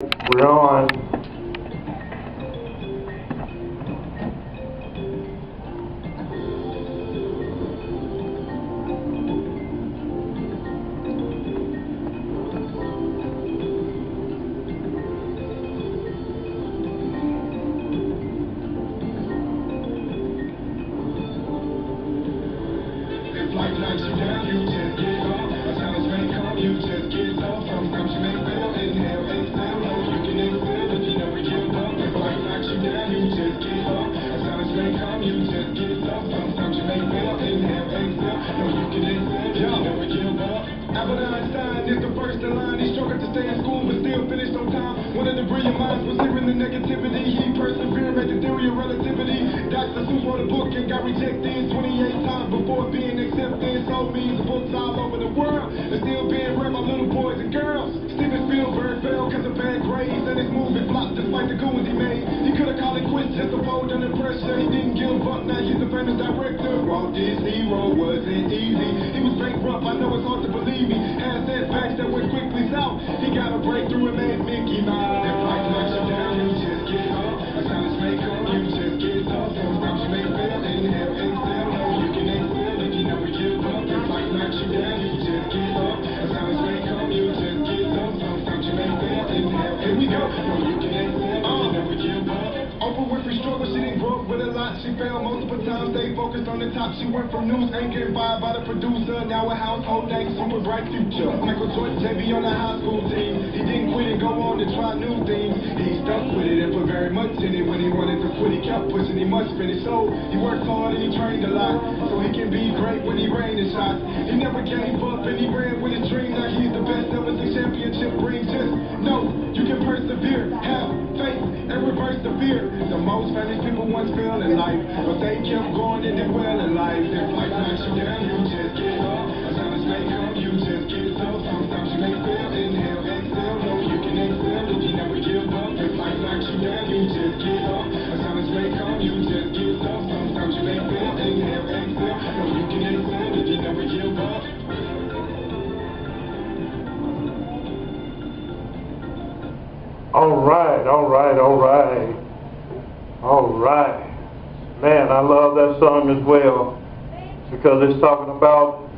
We're on. If life knocks you down, you just get up. A challenge may come, you just get up. Sometimes you may fail, inhale, exhale. No, you can excel, but you never give up. If life knocks you down, you just get up. A challenge may come, you just get up. Sometimes you may fail, inhale, exhale. No, you can excel, but you never give up. Albert Einstein is the first in line. He struggled to stay in school, but still finished on time. One of the brilliant minds was hearing the negativity. He persevered, made the theory of relativity. Dr. Seuss wrote a book and got rejected 28 times before being accepted. Sold millions of books all over the world and still being read by little boys and girls. Steven Spielberg fell because of bad grades and his movie flopped despite the goons he made. He could have called it quits just to fold under pressure. He didn't give up, now he's a famous director. Walt Disney Road wasn't easy. He was bankrupt, I know it's hard to believe. He had setbacks that went quickly south. He got a breakthrough and made Mickey Mouse. If life knocks you down, you just get up. A challenge may come, you just get up. Sometimes you may fail, inhale, exhale. No, you can excel if you never give up. If life knocks you down, you just get up. A challenge may come, you just get up. Sometimes you may fail, inhale, here we go. No, you can excel if you never give up. Oprah Winfrey struggled, she didn't grow up with a lot. She failed multiple times, stayed focused on the top. She went from news anchor inspired by the producer. Now a household name, super bright future. Michael Jordan, JV on the high school team. He didn't quit and go on to try new things. He stuck with it and put very much in it. When he wanted to quit, he kept pushing, he must finish. So he worked hard and he trained a lot, so he can be great when he rained his shots. He never gave up and he ran with his dream. Now he's the best ever the championship ring. Just know you can persevere, have faith, and reverse the fear. The most famous people once failed in life, but they kept going and did well in life. If life knocks you down, you just get up. A challenge may come, you just get up. Sometimes you may fail, inhale, exhale. No, you can excel if you never give up. If life knocks you down, you just get up. A challenge may come, you just get up. Sometimes you may fail, inhale, exhale. No, you can excel if you never give up. All right. Man, I love that song as well, because it's talking about,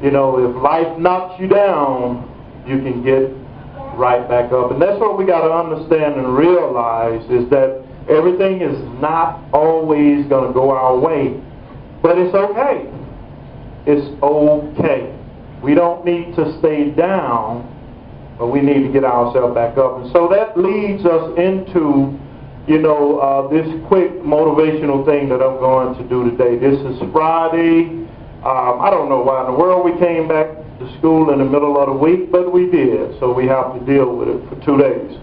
if life knocks you down, you can get right back up. And that's what we got to understand and realize, is that everything is not always going to go our way, but it's okay. It's okay. We don't need to stay down, but we need to get ourselves back up. And so that leads us into, this quick motivational thing that I'm going to do today. This is Friday. I don't know why in the world we came back to school in the middle of the week, but we did. So we have to deal with it for 2 days.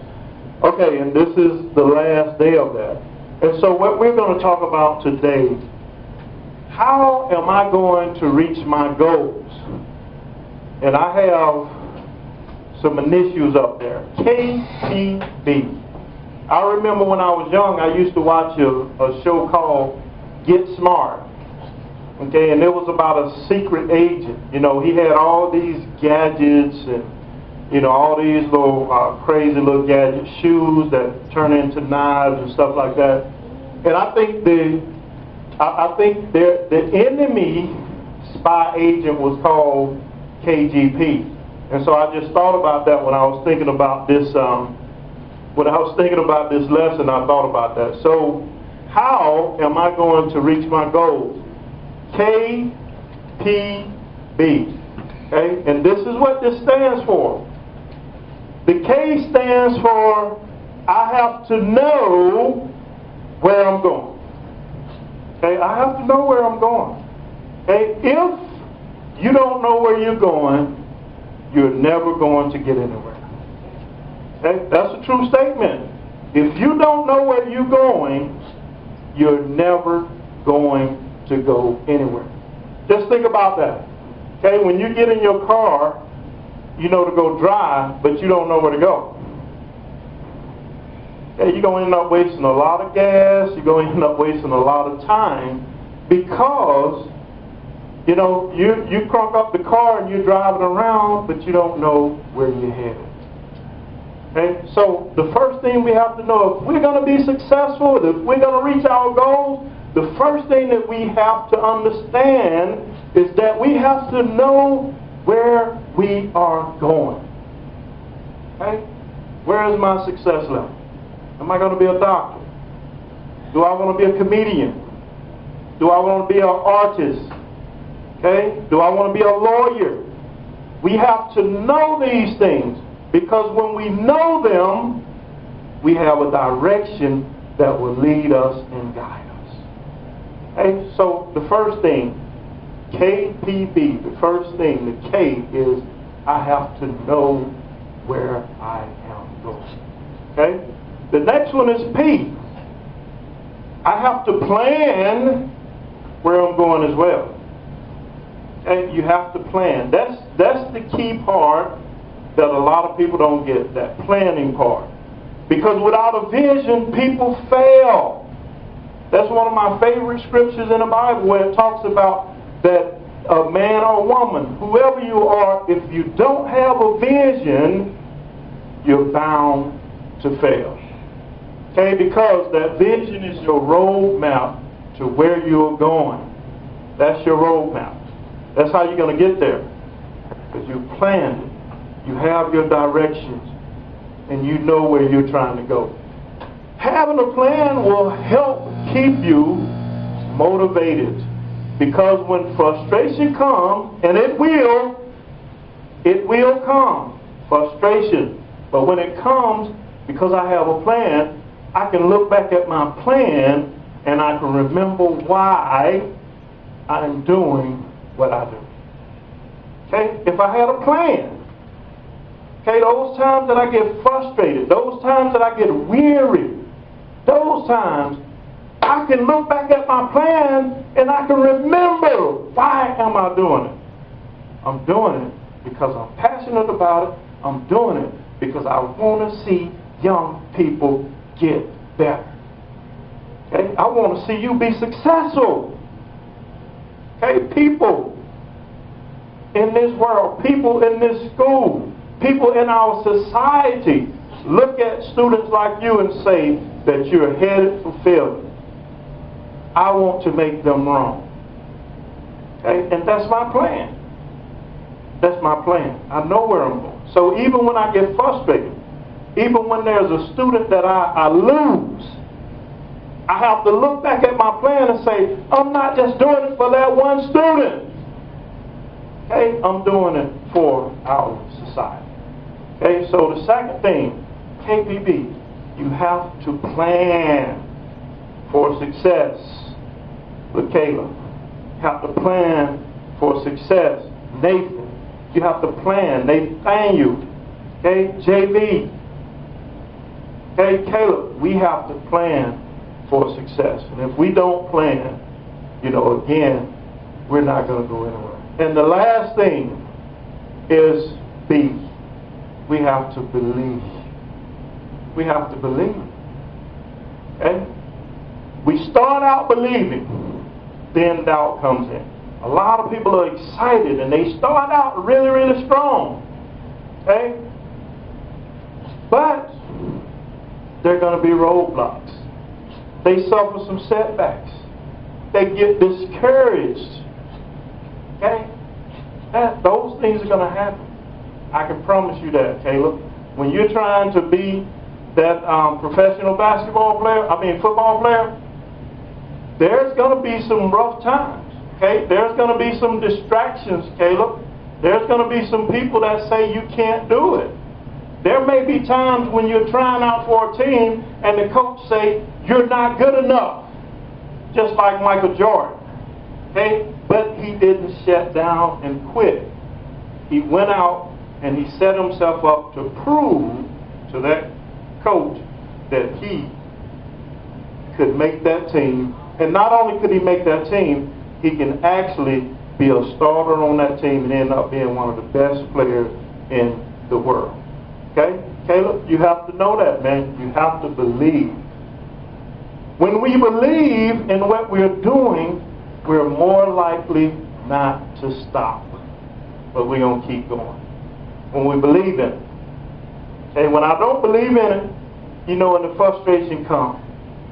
Okay, and this is the last day of that. And so what we're going to talk about today, how am I going to reach my goals? And I have some initials up there. KTB. I remember when I was young, I used to watch a show called Get Smart. Okay, and it was about a secret agent. He had all these gadgets and, all these little crazy little gadget shoes that turn into knives and stuff like that. And I think the enemy spy agent was called KGP. And so I just thought about that when I was thinking about this. When I was thinking about this lesson, I thought about that. So, how am I going to reach my goals? KTB. Okay, and this is what this stands for. The K stands for I have to know where I'm going. Okay, I have to know where I'm going. Okay, if you don't know where you're going, you're never going to get anywhere. Okay? That's a true statement. If you don't know where you're going, you're never going to go anywhere. Just think about that. Okay, when you get in your car, to go drive, but you don't know where to go. Okay, you're going to end up wasting a lot of gas, you're going to end up wasting a lot of time, because you crank up the car and you're driving around, but you don't know where you're headed. Okay? So the first thing we have to know, if we're going to be successful, if we're going to reach our goals, the first thing that we have to understand is that we have to know where we are going. Okay? Where is my success level? Am I going to be a doctor? Do I want to be a comedian? Do I want to be an artist? Okay? Do I want to be a lawyer? We have to know these things, because when we know them, we have a direction that will lead us and guide us. Okay? So the first thing, KPB, the first thing, the K is I have to know where I am going. Okay? The next one is P. I have to plan where I'm going as well. And you have to plan. That's the key part that a lot of people don't get, that planning part. Because without a vision, people fail. That's one of my favorite scriptures in the Bible, where it talks about that a man or woman, whoever you are, if you don't have a vision, you're bound to fail. Okay, because that vision is your roadmap to where you're going. That's your roadmap. That's how you're going to get there. Because you planned it. You have your directions. And you know where you're trying to go. Having a plan will help keep you motivated. Because when frustration comes, and it will come, frustration. But when it comes, because I have a plan, I can look back at my plan and I can remember why I'm doing what I do. Okay? If I had a plan, okay, those times that I get frustrated, those times that I get weary, those times I can look back at my plan and I can remember, why am I doing it? I'm doing it because I'm passionate about it. I'm doing it because I want to see young people get better. Okay? I want to see you be successful. Okay? People in this world, people in this school, people in our society look at students like you and say that you're headed for failure. I want to make them wrong. Okay? And that's my plan. That's my plan. I know where I'm going. So even when I get frustrated, even when there's a student that I lose, I have to look back at my plan and say, I'm not just doing it for that one student. Okay? I'm doing it for our society. Okay? So the second thing, KPB, you have to plan for success. With Caleb, you have to plan for success. Nathan, you have to plan. Nathaniel, okay? JV, okay? Caleb, we have to plan for success. And if we don't plan, again, we're not going to go anywhere. And the last thing is B. We have to believe. We have to believe. Okay? We start out believing, then doubt comes in. A lot of people are excited and they start out really, really strong. Okay? But there are going to be roadblocks. They suffer some setbacks. They get discouraged. Okay? Those things are going to happen. I can promise you that, Caleb. When you're trying to be that professional football player, there's going to be some rough times. Okay? There's going to be some distractions, Caleb. There's going to be some people that say you can't do it. There may be times when you're trying out for a team and the coach say you're not good enough. Just like Michael Jordan. Okay? But he didn't shut down and quit. He went out and he set himself up to prove to that coach that he could make that team. And not only could he make that team, he can actually be a starter on that team and end up being one of the best players in the world. Okay? Caleb, you have to know that, man. You have to believe. When we believe in what we're doing, we're more likely not to stop. But we're going to keep going. When we believe in it. And when I don't believe in it, you know, when the frustration comes,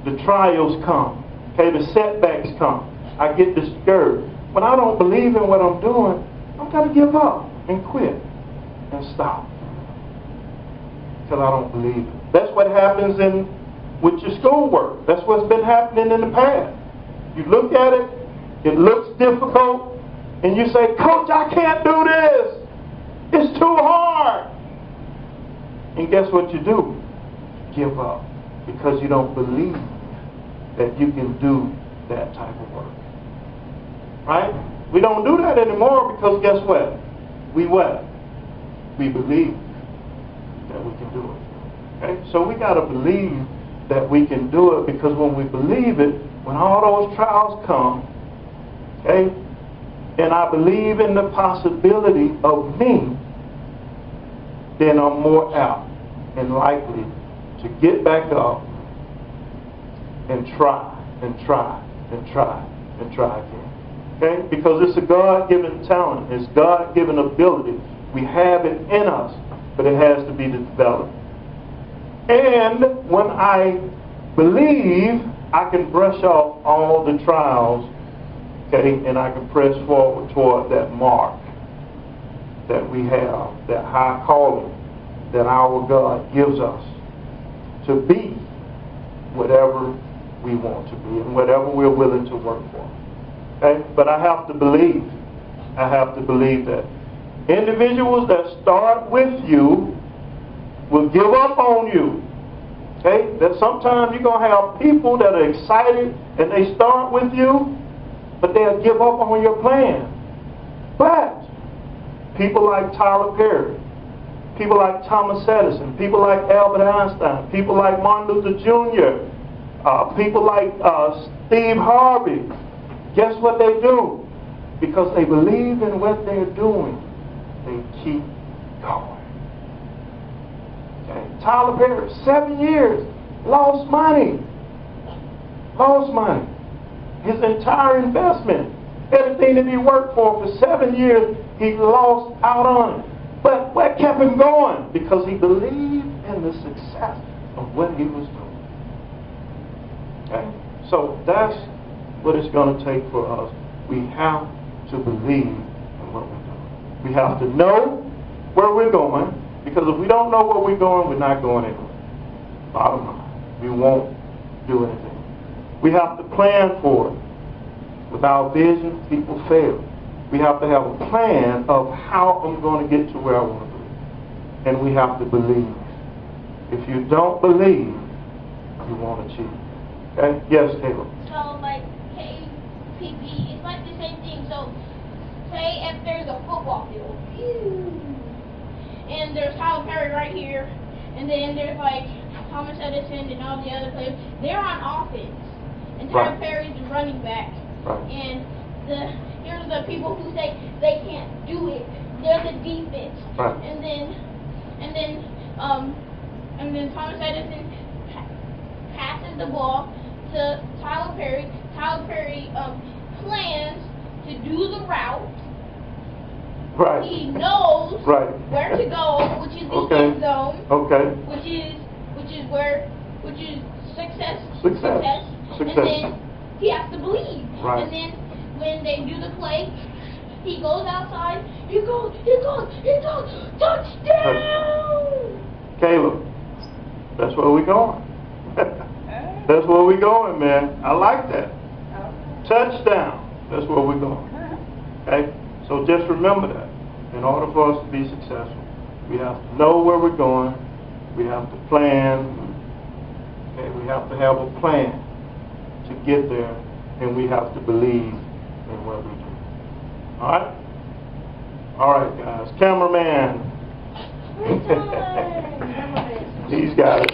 the trials come, okay, the setbacks come, I get discouraged. When I don't believe in what I'm doing, I'm going to give up and quit and stop. Because I don't believe it. That's what happens with your schoolwork. That's what's been happening in the past. You look at it, it looks difficult, and you say, Coach, I can't do this. It's too hard. And guess what you do? Give up. Because you don't believe that you can do that type of work. Right? We don't do that anymore because guess what? We believe that we can do it. Okay? So we got to believe that we can do it, because when we believe it, when all those trials come, okay, and I believe in the possibility of me, then I'm more apt and likely to get back up and try and try and try and try again. Okay? Because it's a God-given talent. It's God-given ability. We have it in us, but it has to be developed. And when I believe, I can brush off all the trials, okay, and I can press forward toward that mark that we have, that high calling that our God gives us to be whatever we want to be and whatever we're willing to work for. Okay? But I have to believe. I have to believe that individuals that start with you will give up on you. Okay? That sometimes you're going to have people that are excited and they start with you, but they'll give up on your plan. But people like Tyler Perry, people like Thomas Edison, people like Albert Einstein, people like Martin Luther Jr., people like Steve Harvey, guess what they do? Because they believe in what they're doing, they keep going. Okay. Tyler Perry, 7 years, lost money. Lost money. His entire investment, everything that he worked for 7 years, he lost out on it. But what kept him going? Because he believed in the success of what he was doing. Okay? So that's what it's going to take for us. We have to believe in what we're doing. We have to know where we're going, because if we don't know where we're going, we're not going anywhere. Bottom line, we won't do anything. We have to plan for it. Without vision, people fail. We have to have a plan of how I'm going to get to where I want to be. And we have to believe. If you don't believe, you won't achieve. Okay? Yes, Caleb. So, like, KPP, it's like the same thing. So, say if there's a football field, and there's Tyler Perry right here, and then there's, like, Thomas Edison and all the other players. They're on offense. And Tyler Perry's the running back. Right. And here's the people who say they can't do it. They're the defense. Right. And then Thomas Edison passes the ball to Tyler Perry. Tyler Perry plans to do the route. Right. He knows where to go, which is the end zone. Okay. Which is success. Success. And then he has to believe. Right. And then when they do the play, he goes outside. He goes, touchdown! Caleb, that's where we're going. That's where we're going, man. I like that. Touchdown. That's where we're going. Okay? So just remember that. In order for us to be successful, we have to know where we're going. We have to plan. Okay? We have to have a plan to get there, and we have to believe in what we do. All right? All right, guys. Cameraman. He's got it.